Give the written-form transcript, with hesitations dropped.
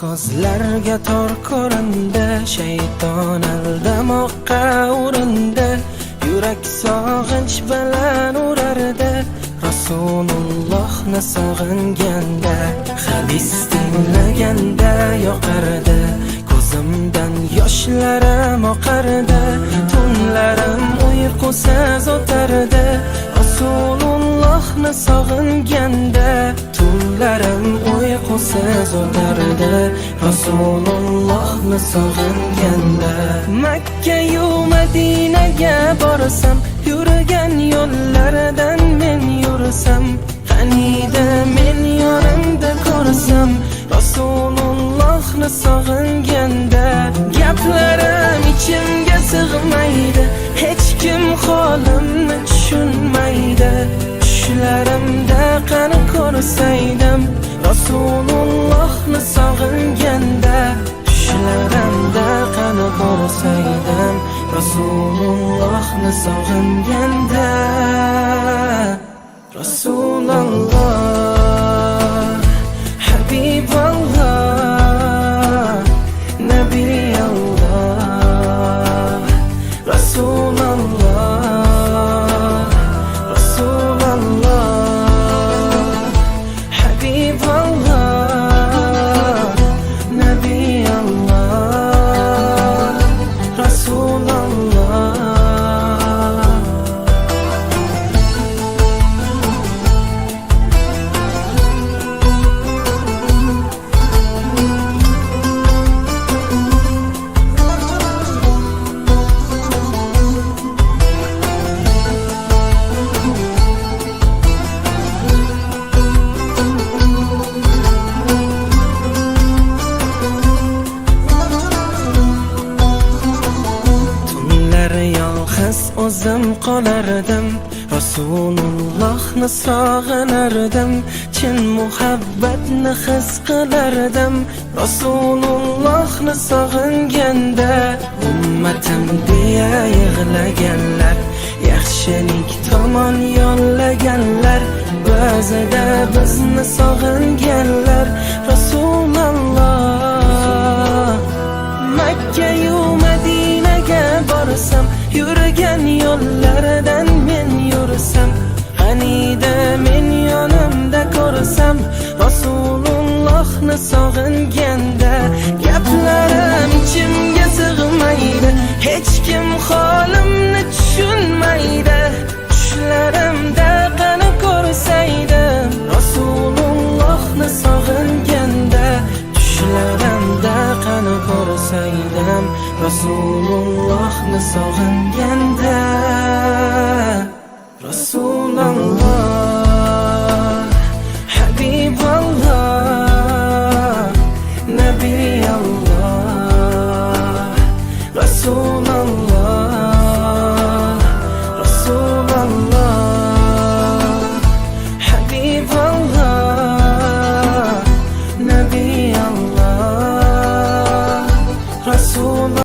ko'zlarga tor ko'rindi, shayton aldamoqqa urindi, yurak sog'inch bilan urardi. Rasulullohni sog'inganda, hadis tinglaganda yoqardi, ko'zimdan yoshlarim oqardi, tunlarim uyqusiz o'tardi. Rasulullohni sog'inganda, tunlarim uyqusiz o'tardi. Rasulullohni sog'inganda, Makka yu Madinaga borsam, yurgan yo'llaridan men yursam, qaniydi men yonimda ko'rsam, Rasulullohni sog'inganda, gaplarim ichimga sig'maydi, hech kim holimni tushunmaydi. Tushlarimda qani ko'rsaydim, Rasulullohni sog'inganda, tushlarimda qani ko'rsaydim, Rasulullohni sog'inganda. Rasululloh, Habiballoh, Nabiyalloh. Rasululloh, Rasululloh, Habiballoh, Nabiyalloh. Rasululloh. Yolg'iz o'zim qolardim, Rasulullohni sog'inardim, chin muhabbatni his qilardim. Rasulullohni sog'inganda, ummatim deya yig'laganlar, yaxshilik tomon yo'llaganlar, ba'zida bizni sog'inganlar. Rasululloh, Makka yu Madinaga borsam, yurgan yo'llaridan men yursam, qaniydi men yonimda ko'rsam, Rasulullohni sog'inganda, gaplarim ichimga sig'maydi, hech kim holimni tushunmaydi. Tushlarimda qani ko'rsaydim, Rasulullohni sog'inganda, tushlarimda qani ko'rsaydim, Rasulullohni sog'inganda.